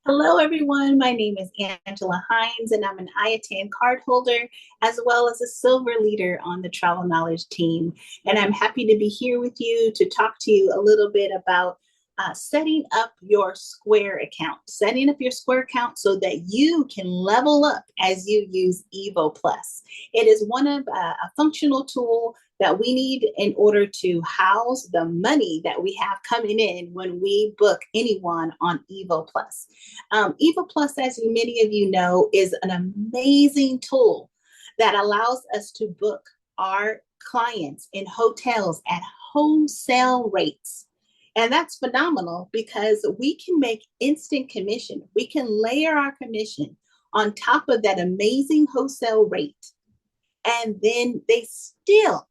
Hello, everyone. My name is Angela Hines, and I'm an IATAN card holder as well as a silver leader on the Travel Knowledge team. And I'm happy to be here with you to talk to you a little bit about setting up your Square account, so that you can level up as you use Evo Plus. It is one of a functional tool that we need in order to house the money that we have coming in when we book anyone on Evo Plus. Evo Plus, as many of you know, is an amazing tool that allows us to book our clients in hotels at wholesale rates. And that's phenomenal because we can make instant commission. We can layer our commission on top of that amazing wholesale rate. And then they still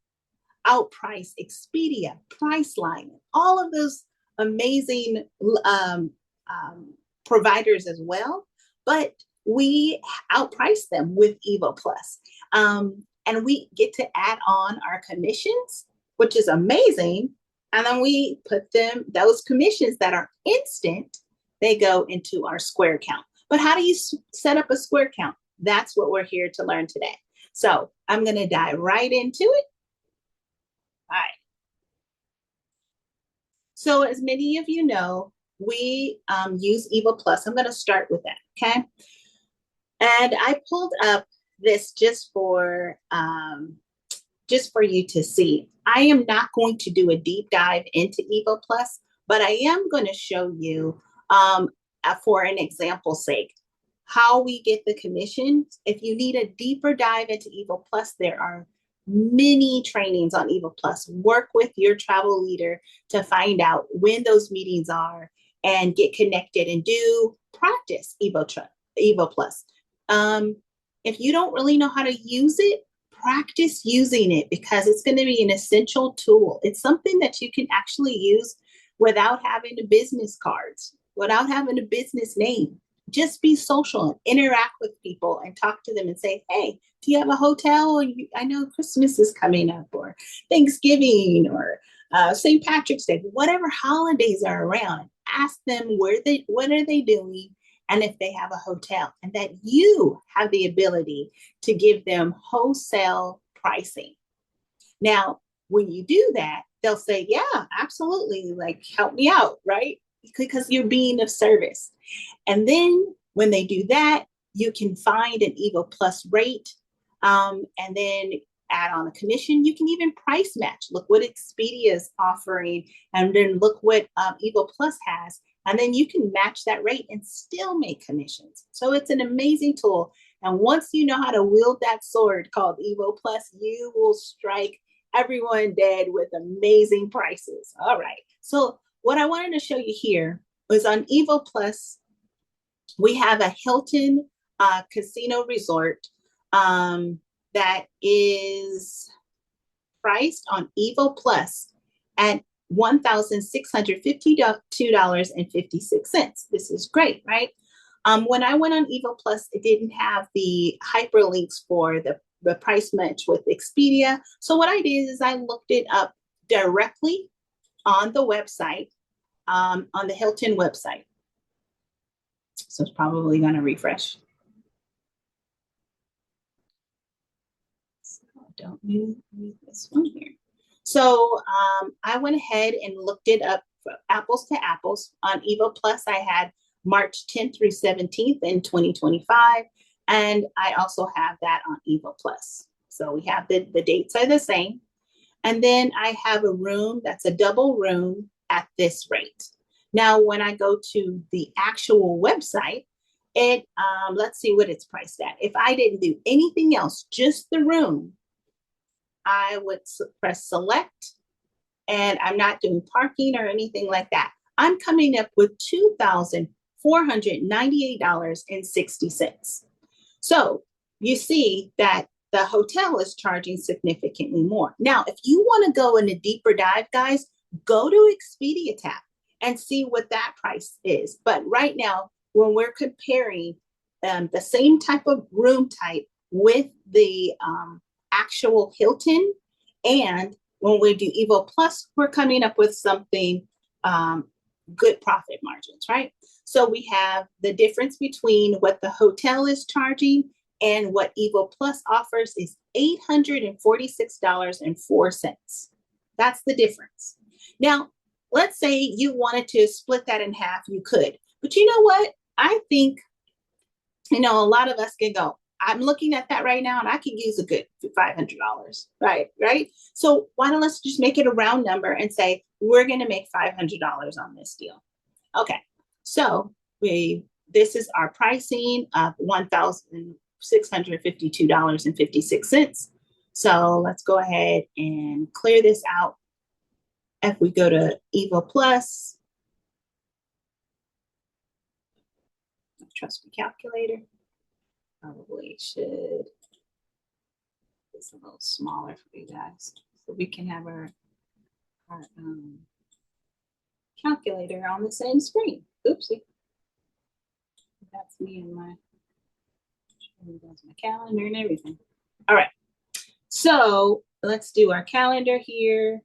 outprice Expedia, Priceline, all of those amazing um, providers as well. But we outprice them with Evo Plus. And we get to add on our commissions, which is amazing. And then we put those commissions that are instant, they go into our Square account. But how do you set up a Square account? That's what we're here to learn today. So I'm going to dive right into it. All right. So as many of you know, we use Evo Plus. I'm going to start with that, okay? And I pulled up this just for you to see. I am not going to do a deep dive into Evo Plus, but I am going to show you, for an example's sake, how we get the commissions. If you need a deeper dive into Evo Plus, there are many trainings on Evo Plus. Work with your travel leader to find out when those meetings are and get connected and do practice Evo Plus. If you don't really know how to use it, practice using it because it's going to be an essential tool. It's something that you can actually use without having a business cards, without having a business name. Just be social and interact with people and talk to them and say, hey, do you have a hotel? I know Christmas is coming up, or Thanksgiving, or St. Patrick's Day, whatever holidays are around. Ask them what are they doing, and if they have a hotel, and that you have the ability to give them wholesale pricing. Now, when you do that, they'll say, yeah, absolutely, like help me out, right? Because you're being of service. And then when they do that, you can find an Evo Plus rate, and then add on a commission. You can even price match. Look what Expedia is offering, and then look what Evo Plus has. And then you can match that rate and still make commissions. So it's an amazing tool. And once you know how to wield that sword called Evo Plus, you will strike everyone dead with amazing prices. All right. So what I wanted to show you here was on Evo Plus, we have a Hilton casino resort that is priced on Evo Plus at $1,652.56. This is great, right? When I went on Evo Plus, it didn't have the hyperlinks for the price match with Expedia. So what I did is I looked it up directly on the website, on the Hilton website. So it's probably going to refresh. So don't need this one here. So I went ahead and looked it up apples to apples. On Evo Plus, I had March 10th through 17th in 2025. And I also have that on Evo Plus. So we have the dates are the same. And then I have a room that's a double room at this rate. Now, when I go to the actual website, let's see what it's priced at. If I didn't do anything else, just the room, I would press select, and I'm not doing parking or anything like that. I'm coming up with $2,498.60. So you see that the hotel is charging significantly more. Now, if you want to go in a deeper dive, guys, go to Expedia tab and see what that price is. But right now, when we're comparing the same type of room type with the actual Hilton, and when we do Evo Plus, we're coming up with something good profit margins, right? So we have the difference between what the hotel is charging and what Evo Plus offers is $846.04. That's the difference. Now, let's say you wanted to split that in half, you could. But you know what? I think, a lot of us can go, I'm looking at that right now and I can use a good $500, right? Right. So why don't let's just make it a round number and say, we're going to make $500 on this deal. Okay. So this is our pricing of $1,652.56. So let's go ahead and clear this out. If we go to Evo Plus, trust me calculator, probably should, it's a little smaller for you guys. So we can have our calculator on the same screen. Oopsie. That's me and my calendar and everything. All right. So let's do our calendar here.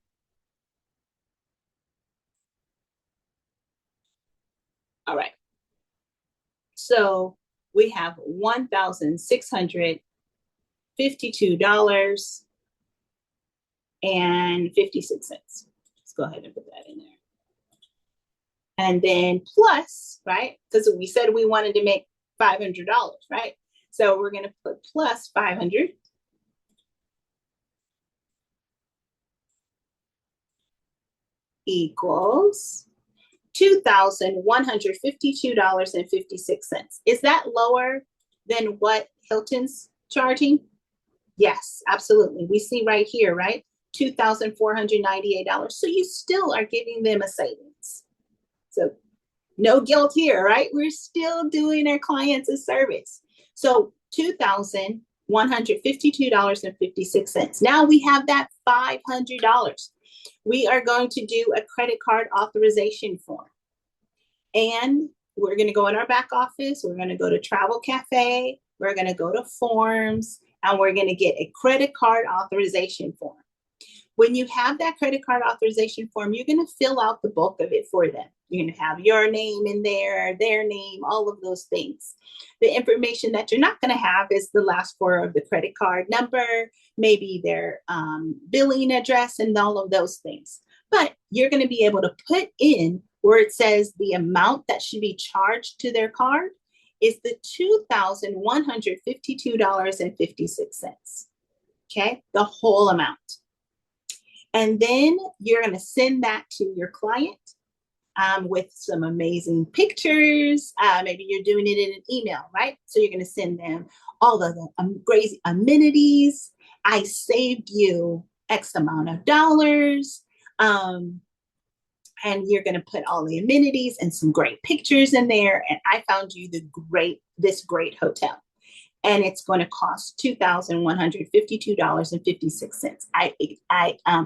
All right. So we have $1,652.56. Let's go ahead and put that in there. And then plus, right? Because we said we wanted to make $500, right? So we're going to put plus 500 equals $2,152.56. Is that lower than what Hilton's charging? Yes, absolutely. We see right here, right? $2,498. So you still are giving them a savings. So no guilt here, right? We're still doing our clients a service. So $2,152.56. Now we have that $500. We are going to do a credit card authorization form. And we're going to go in our back office. We're going to go to Travel Cafe. We're going to go to Forms, and we're going to get a credit card authorization form. When you have that credit card authorization form, you're going to fill out the bulk of it for them. You're going to have your name in there, their name, all of those things. The information that you're not going to have is the last four of the credit card number, maybe their billing address, and all of those things. But you're going to be able to put in where it says the amount that should be charged to their card is the $2,152.56. Okay, the whole amount. And then you're going to send that to your client with some amazing pictures. Maybe you're doing it in an email, right? So you're going to send them all the crazy amenities. I saved you X amount of dollars. And you're going to put all the amenities and some great pictures in there. And I found you this great hotel. And it's going to cost $2,152.56. I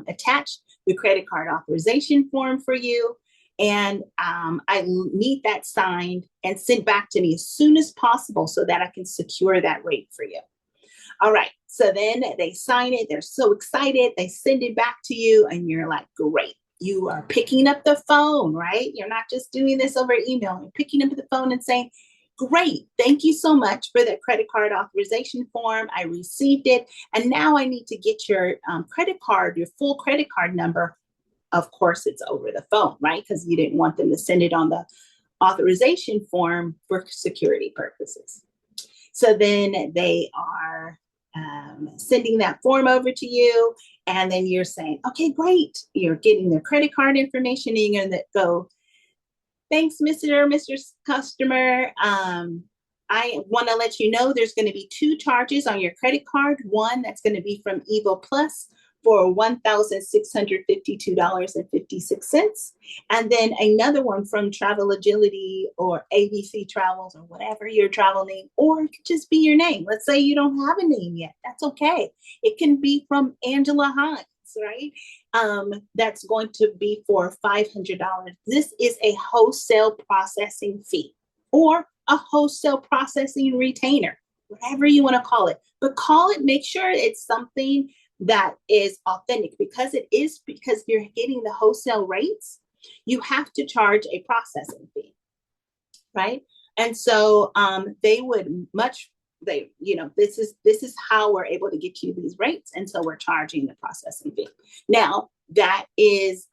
attached the credit card authorization form for you, and I need that signed and sent back to me as soon as possible so that I can secure that rate for you. All right, so then they sign it. They're so excited. They send it back to you, and you're like, great. You are picking up the phone, right? You're not just doing this over email. You're picking up the phone and saying, great, thank you so much for that credit card authorization form. I received it. And now I need to get your credit card, your full credit card number. Of course, it's over the phone, right? Because you didn't want them to send it on the authorization form for security purposes. So then they are sending that form over to you. And then you're saying, okay, great. You're getting their credit card information and you're going to go, thanks, Mr. or Mr. Customer. I want to let you know there's going to be two charges on your credit card. One that's going to be from Evo Plus for $1,652.56. And then another one from Travel Agility or ABC Travels or whatever your travel name, or it could just be your name. Let's say you don't have a name yet. That's okay. It can be from Angela Hines, right? That's going to be for $500. This is a wholesale processing fee or a wholesale processing retainer, whatever you want to call it. But make sure it's something that is authentic because you're getting the wholesale rates. you have to charge a processing fee, right? And so they would this is how we're able to get you these rates, and so we're charging the processing fee. Now that is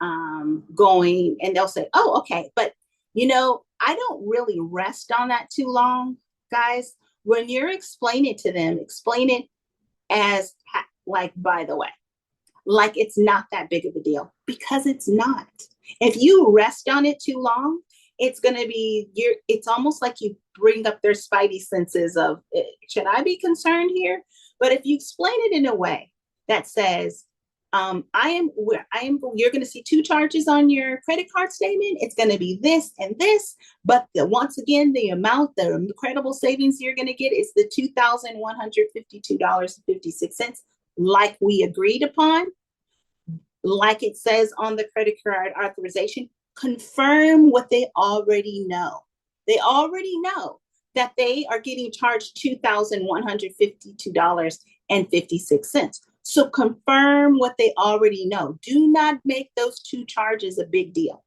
going, and they'll say, oh, okay, but I don't really rest on that too long, guys. When you're explaining to them, explain it as like, by the way, like it's not that big of a deal, because it's not. If you rest on it too long, it's going to be it's almost like you bring up their spidey senses of, should I be concerned here? But if you explain it in a way that says, you're going to see two charges on your credit card statement. It's going to be this and this, but once again, the incredible savings you're going to get is the $2,152.56, like we agreed upon, like it says on the credit card authorization. Confirm what they already know. They already know that they are getting charged $2,152.56. So confirm what they already know. Do not make those two charges a big deal.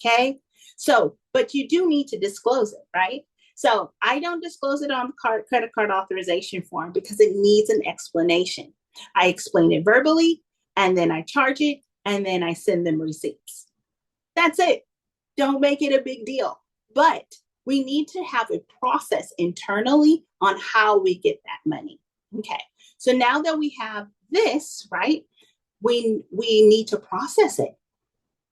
Okay? So, but you do need to disclose it, right? So I don't disclose it on the credit card authorization form because it needs an explanation. I explain it verbally, and then I charge it, and then I send them receipts. That's it. Don't make it a big deal. But we need to have a process internally on how we get that money. Okay. So now that we have this, right, we need to process it.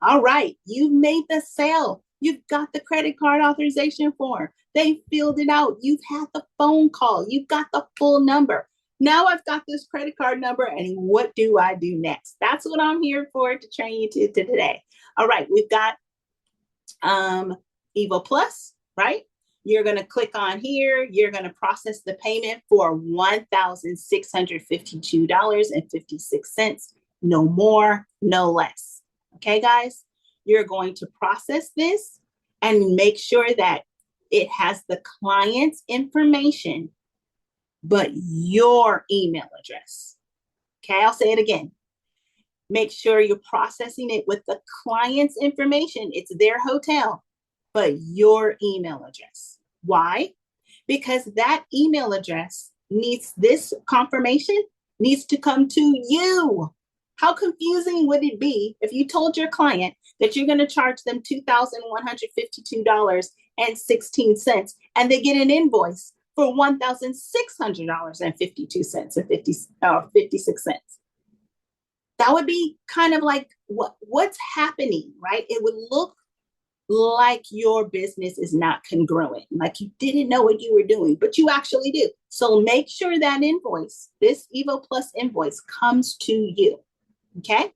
All right. You've made the sale. You've got the credit card authorization form. They filled it out. You've had the phone call. You've got the full number. Now I've got this credit card number, and what do I do next? That's what I'm here for, to train you to today. All right, we've got Evo Plus, right? You're going to click on here. You're going to process the payment for $1,652.56. No more, no less. Okay, guys? You're going to process this and make sure that it has the client's information, but your email address. Okay, I'll say it again. Make sure you're processing it with the client's information. It's their hotel, but your email address. Why? Because that email address needs, this confirmation needs to come to you. How confusing would it be if you told your client that you're going to charge them $2,152.16 and they get an invoice for $1,600.52 and 56 cents? That would be kind of like what's happening, right? It would look like your business is not congruent, like you didn't know what you were doing, but you actually do. So make sure that invoice, this Evo Plus invoice, comes to you. Okay?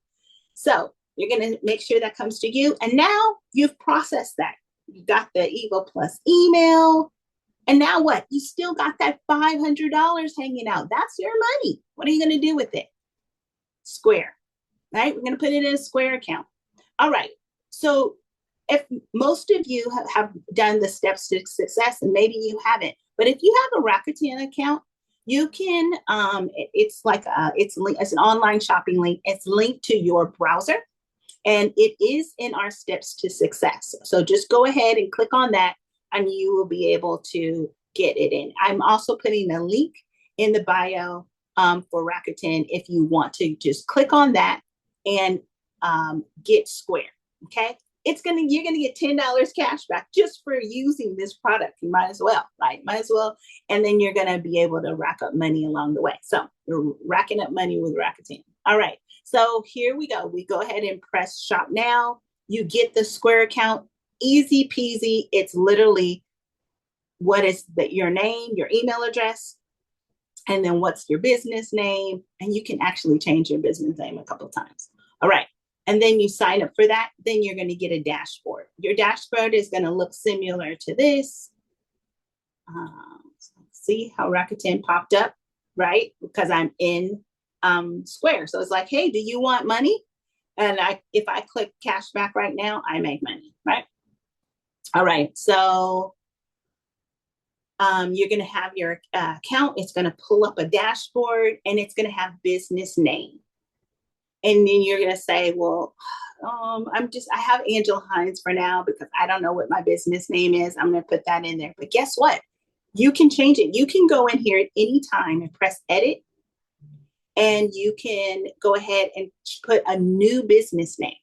So you're going to make sure that comes to you. And now you've processed that. You got the Evo Plus email. And now what? You still got that $500 hanging out. That's your money. What are you going to do with it? Square, right? We're going to put it in a Square account. All right. So if most of you have done the steps to success, and maybe you haven't, but if you have a Rakuten account, you can, it's an online shopping link. It's linked to your browser, and it is in our steps to success. So just go ahead and click on that, and you will be able to get it in. I'm also putting a link in the bio for Rakuten if you want to just click on that and get Square. Okay, you're gonna get $10 cash back just for using this product. You might as well, right? Might as well, and then you're gonna be able to rack up money along the way. So you're racking up money with Rakuten. All right, so here we go. We go ahead and press shop now. You get the Square account, easy peasy. It's literally what is your name, your email address, and then what's your business name, and you can actually change your business name a couple of times. All right, and then you sign up for that. Then you're going to get a dashboard. Your dashboard is going to look similar to this. See how Rakuten popped up, right? Because I'm in Square. So it's like, hey, do you want money? And if I click cash back right now, I make money, right? All right, so you're going to have your account. It's going to pull up a dashboard, and it's going to have business name. And then you're going to say, well, I have Angel Hines for now because I don't know what my business name is. I'm going to put that in there. But guess what? You can change it. You can go in here at any time and press edit, and you can go ahead and put a new business name.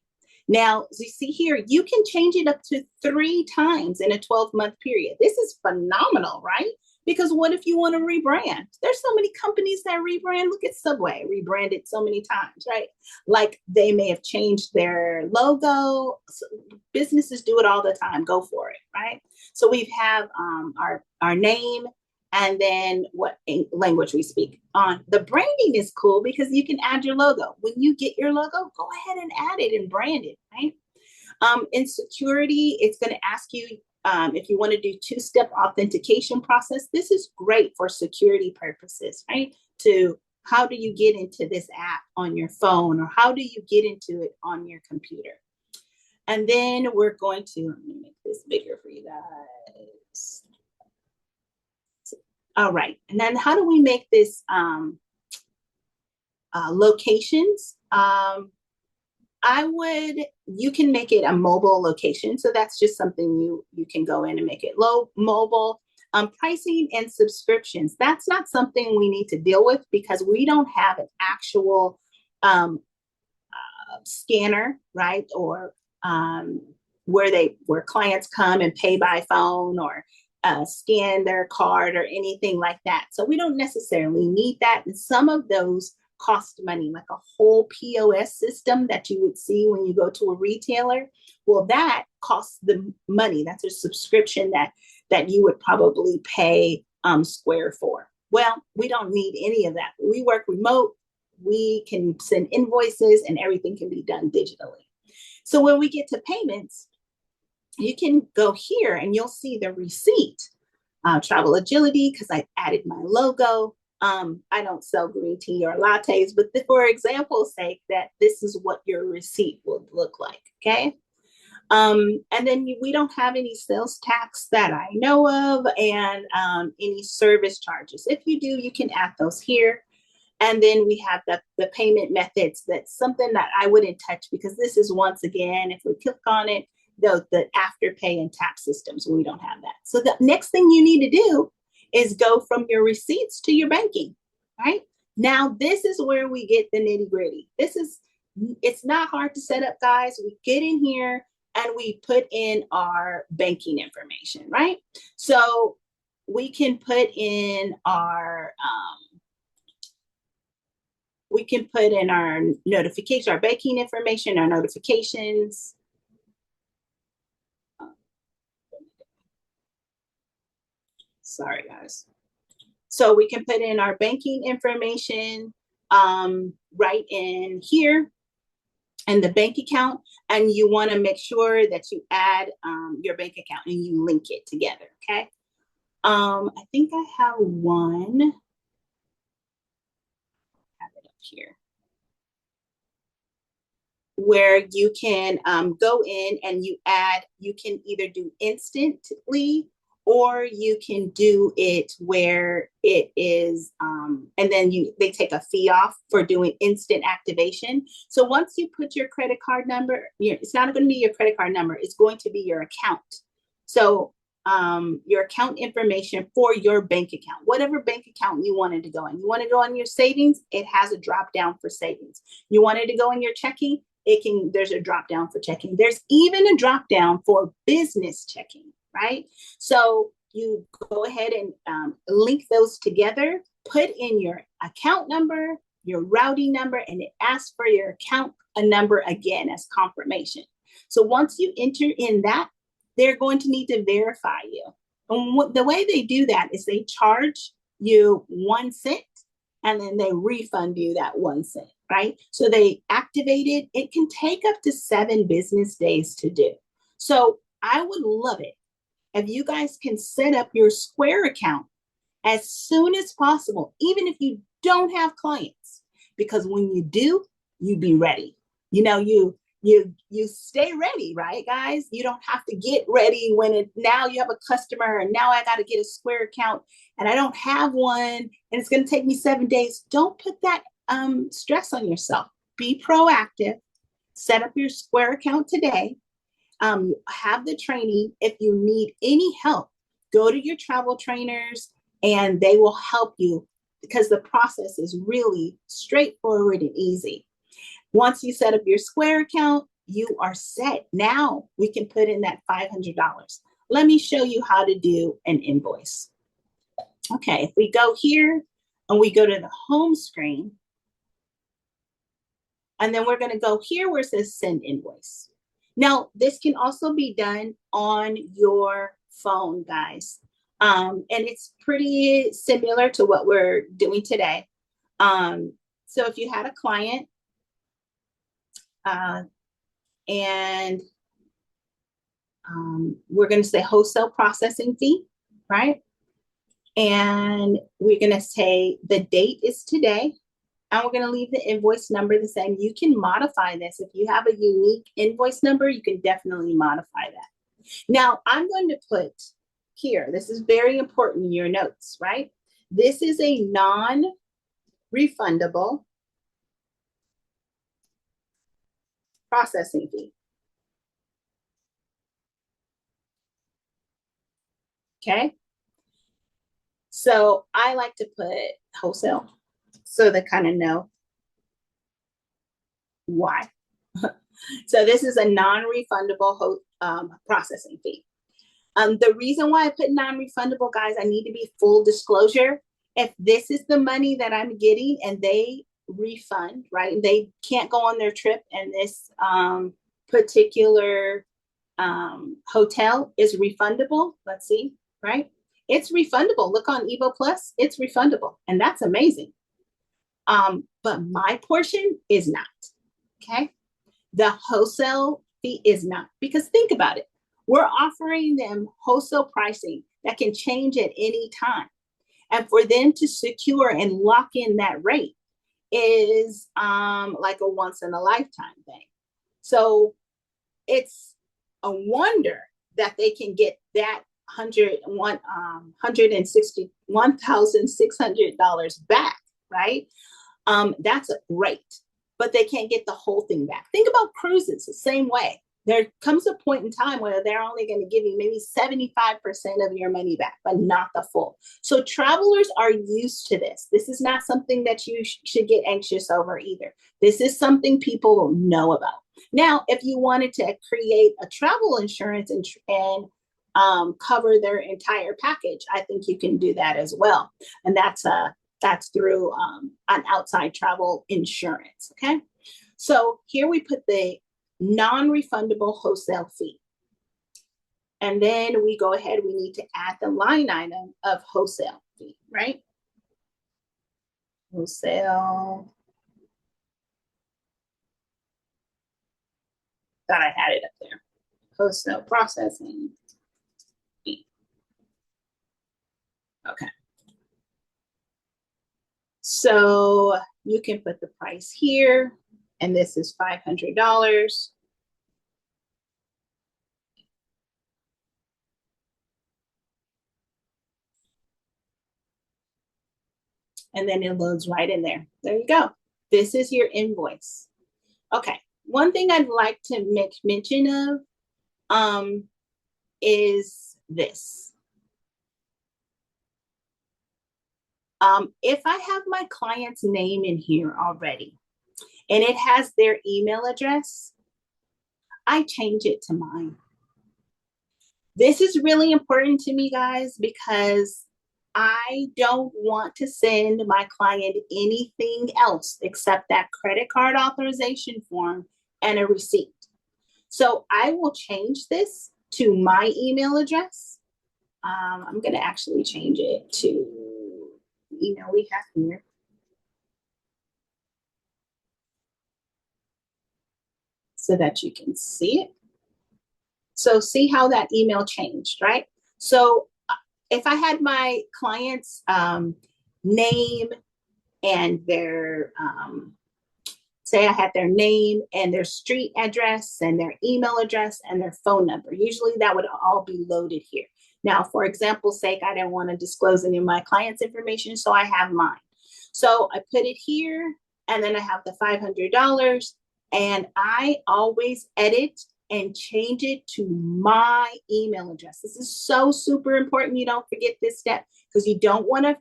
Now, as you see here, you can change it up to 3 times in a 12-month period. This is phenomenal, right? Because what if you want to rebrand? There's so many companies that rebrand. Look at Subway, rebranded so many times, right? Like they may have changed their logo. Businesses do it all the time. Go for it, right? So we have our name, and then what language we speak on. The branding is cool because you can add your logo. When you get your logo, go ahead and add it and brand it, right? In security, it's going to ask you if you want to do 2-step authentication process. This is great for security purposes, right? To how do you get into this app on your phone, or how do you get into it on your computer? And then we're going to, let me make this bigger for you guys. All right, and then how do we make this locations? You can make it a mobile location. So that's just something you can go in and make it mobile. Pricing and subscriptions, that's not something we need to deal with because we don't have an actual scanner, right? Or where clients come and pay by phone, or scan their card or anything like that. So we don't necessarily need that. And some of those cost money, like a whole POS system that you would see when you go to a retailer. Well, that costs the money. That's a subscription that you would probably pay Square for. Well, we don't need any of that. We work remote. We can send invoices and everything can be done digitally. So when we get to payments, you can go here and you'll see the receipt. Travel agility, because I added my logo. I don't sell green tea or lattes, but for example's sake, that this is what your receipt would look like, okay? And then we don't have any sales tax that I know of, and any service charges. If you do, you can add those here. And then we have the payment methods. That's something that I wouldn't touch because this is, once again, if we click on it, the afterpay and tap systems, we don't have that. So the next thing you need to do is go from your receipts to your banking, right? Now, this is where we get the nitty gritty. It's not hard to set up, guys. We get in here and we put in our banking information, right? So we can put in our notification, our banking information, our notifications. Sorry, guys. So we can put in our banking information right in here and the bank account. And you want to make sure that you add your bank account and you link it together, okay? I think I have one. Have it up here. Where you can go in and you can either do instantly, or you can do it where it is, and then they take a fee off for doing instant activation. So once you put your credit card number, it's not going to be your credit card number, it's going to be your account. So your account information for your bank account, whatever bank account you wanted to go in. You want to go on your savings, it has a drop down for savings. You wanted to go in your checking, there's a drop down for checking. There's even a drop down for business checking, right? So you go ahead and link those together, put in your account number, your routing number, and it asks for your account number again as confirmation. So once you enter in that, they're going to need to verify you. And the way they do that is they charge you 1 cent and then they refund you that 1 cent, right? So they activate it. It can take up to 7 business days to do. So I would love it if you guys can set up your Square account as soon as possible, even if you don't have clients, because when you do, you be ready. You stay ready, right, guys? You don't have to get ready when now you have a customer and now I got to get a Square account and I don't have one and it's going to take me 7 days. Don't put that stress on yourself. Be proactive. Set up your Square account today. Have the training. If you need any help, go to your travel trainers and they will help you because the process is really straightforward and easy. Once you set up your Square account, you are set. Now we can put in that $500. Let me show you how to do an invoice. Okay, if we go here and we go to the home screen, and then we're going to go here where it says send invoice. Now, this can also be done on your phone, guys. And it's pretty similar to what we're doing today. So if you had a client and we're going to say wholesale processing fee, right? And we're going to say the date is today. And we're going to leave the invoice number the same. You can modify this. If you have a unique invoice number, you can definitely modify that. Now, I'm going to put here, this is very important in your notes, right? This is a non-refundable processing fee. Okay? So I like to put wholesale so they kind of know why. So this is a non-refundable processing fee. The reason why I put non-refundable, guys, I need to be full disclosure. If this is the money that I'm getting and they refund, right? They can't go on their trip and this particular hotel is refundable. Let's see, right? It's refundable. Look on Evo Plus, it's refundable. And that's amazing. But my portion is not, okay? The wholesale fee is not, because think about it. We're offering them wholesale pricing that can change at any time. And for them to secure and lock in that rate is like a once in a lifetime thing. So it's a wonder that they can get that $161,600 back, right? That's great, but they can't get the whole thing back. Think about cruises the same way. There comes a point in time where they're only going to give you maybe 75% of your money back, but not the full. So travelers are used to this. This is not something that you should get anxious over either. This is something people know about. Now, if you wanted to create a travel insurance and cover their entire package, I think you can do that as well. And that's through an outside travel insurance, okay? So here we put the non-refundable wholesale fee. And then we go ahead, we need to add the line item of wholesale fee, right? Wholesale. Thought I had it up there. Wholesale processing fee. Okay. So you can put the price here, and this is $500. And then it loads right in there. There you go. This is your invoice. Okay. One thing I'd like to make mention of is this. If I have my client's name in here already and it has their email address, I change it to mine. This is really important to me, guys, because I don't want to send my client anything else except that credit card authorization form and a receipt. So I will change this to my email address. I'm going to actually change it to the email we have here. So that you can see it. So see how that email changed, right? So if I had my client's name and their, say I had their name and their street address and their email address and their phone number, usually that would all be loaded here. Now, for example's sake, I didn't want to disclose any of my client's information, so I have mine. So I put it here, and then I have the $500, And I always edit and change it to my email address. This is so super important. You don't forget this step because you don't want to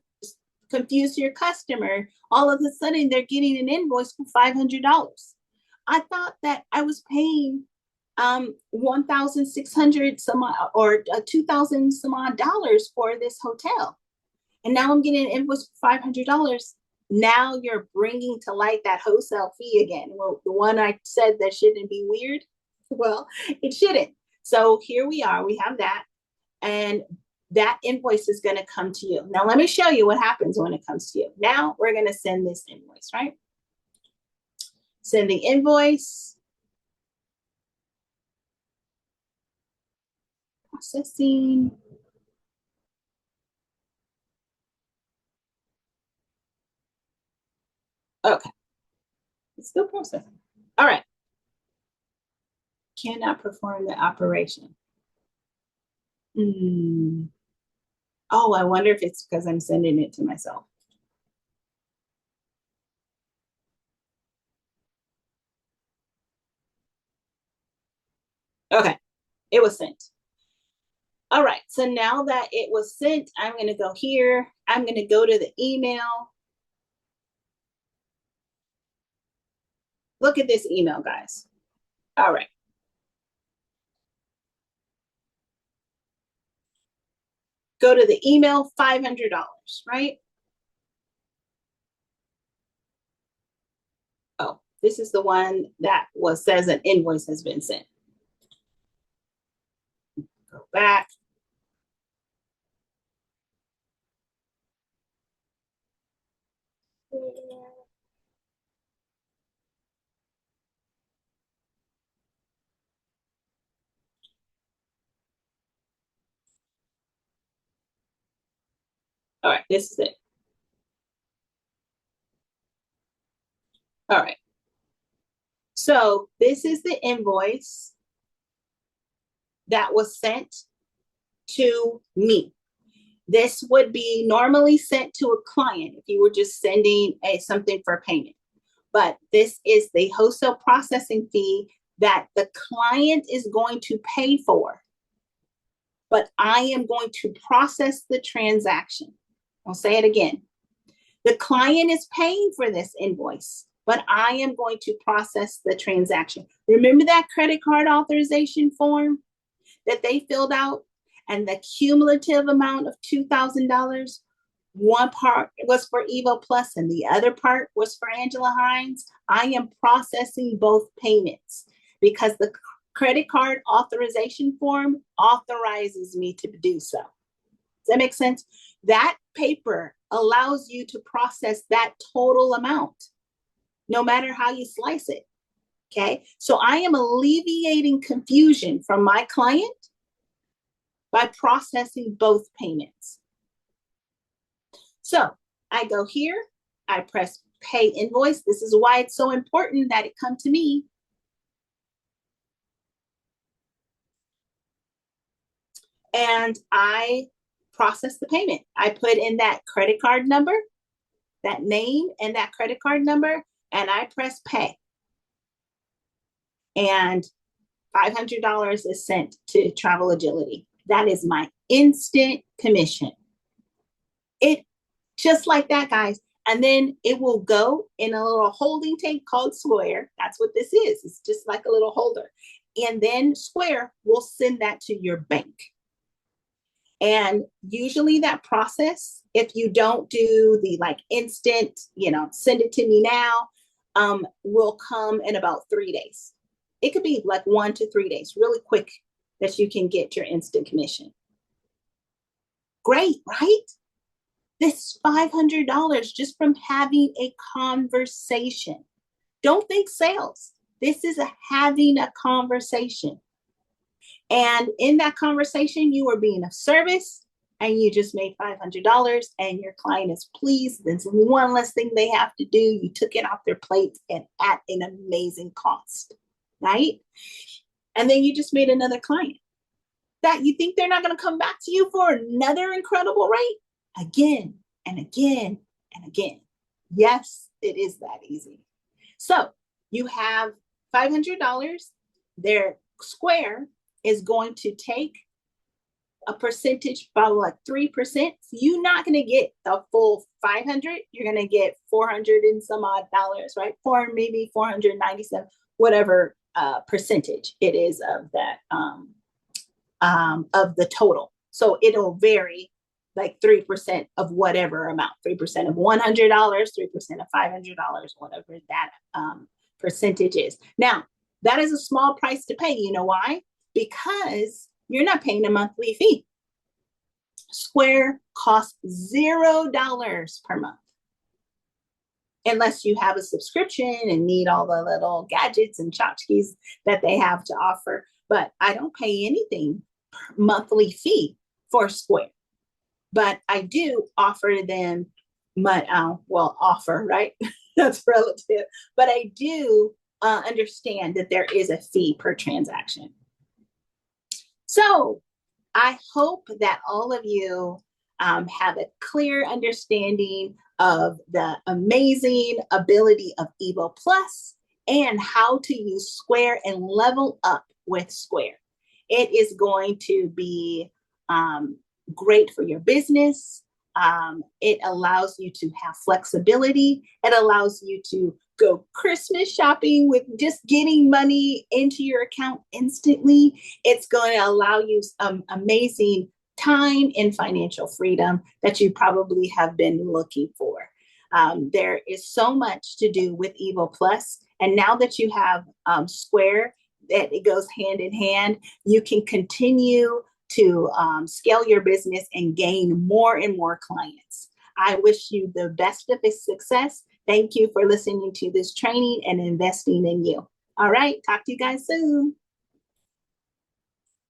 confuse your customer. All of a sudden, they're getting an invoice for $500. I thought that I was paying 1,600 some or 2,000 some odd dollars for this hotel, and now I'm getting an invoice for $500. Now you're bringing to light that wholesale fee again. Well, the one I said that shouldn't be weird. Well, it shouldn't. So here we are. We have that, and that invoice is going to come to you. Now let me show you what happens when it comes to you. Now we're going to send this invoice, right? Send the invoice. Processing. Okay. It's still processing. All right. Cannot perform the operation. Oh, I wonder if it's because I'm sending it to myself. Okay, it was sent. All right, so now that it was sent, I'm going to go here. I'm going to go to the email. Look at this email, guys. All right. Go to the email, $500, right? Oh, this is the one that says an invoice has been sent. Go back. All right, this is it. All right. So this is the invoice that was sent to me. This would be normally sent to a client if you were just sending something for payment. But this is the wholesale processing fee that the client is going to pay for. But I am going to process the transaction. I'll say it again. The client is paying for this invoice, but I am going to process the transaction. Remember that credit card authorization form that they filled out and the cumulative amount of $2,000? One part was for Evo Plus and the other part was for Angela Hines. I am processing both payments because the credit card authorization form authorizes me to do so. Does that make sense? That paper allows you to process that total amount, no matter how you slice it. Okay. So I am alleviating confusion from my client by processing both payments. So I go here, I press pay invoice. This is why it's so important that it come to me. And I process the payment. I put in that credit card number, that name and that credit card number, and I press pay. And $500 is sent to Travel Agility. That is my instant commission. It just like that, guys. And then it will go in a little holding tank called Square. That's what this is. It's just like a little holder. And then Square will send that to your bank. And usually that process, if you don't do the like instant, send it to me now, will come in about 3 days. It could be like 1 to 3 days, really quick that you can get your instant commission. Great, right? This $500 just from having a conversation. Don't think sales. This is having a conversation. And in that conversation, you are being of service and you just made $500 and your client is pleased. There's one less thing they have to do. You took it off their plate and at an amazing cost, right? And then you just made another client that you think they're not going to come back to you for another incredible rate again and again and again. Yes, it is that easy. So you have $500, their Square is going to take a percentage, about like 3%. So you're not going to get the full 500. You're going to get 400 and some odd dollars, right? For maybe 497, whatever percentage it is of that of the total. So it'll vary like 3% of whatever amount, 3% of $100, 3% of $500, whatever that percentage is. Now, that is a small price to pay. You know why? Because you're not paying a monthly fee. Square costs $0 per month. Unless you have a subscription and need all the little gadgets and tchotchkes that they have to offer. But I don't pay anything monthly fee for Square. But I do offer them my, offer, right? That's relative. But I do understand that there is a fee per transaction. So I hope that all of you have a clear understanding of the amazing ability of Evo Plus and how to use Square and level up with Square. It is going to be great for your business. It allows you to have flexibility. It allows you to go Christmas shopping with just getting money into your account instantly. It's going to allow you some amazing time and financial freedom that you probably have been looking for. There is so much to do with Evo Plus. And now that you have Square, that it goes hand in hand, you can continue to scale your business and gain more and more clients. I wish you the best of his success. Thank you for listening to this training and investing in you. All right, talk to you guys soon.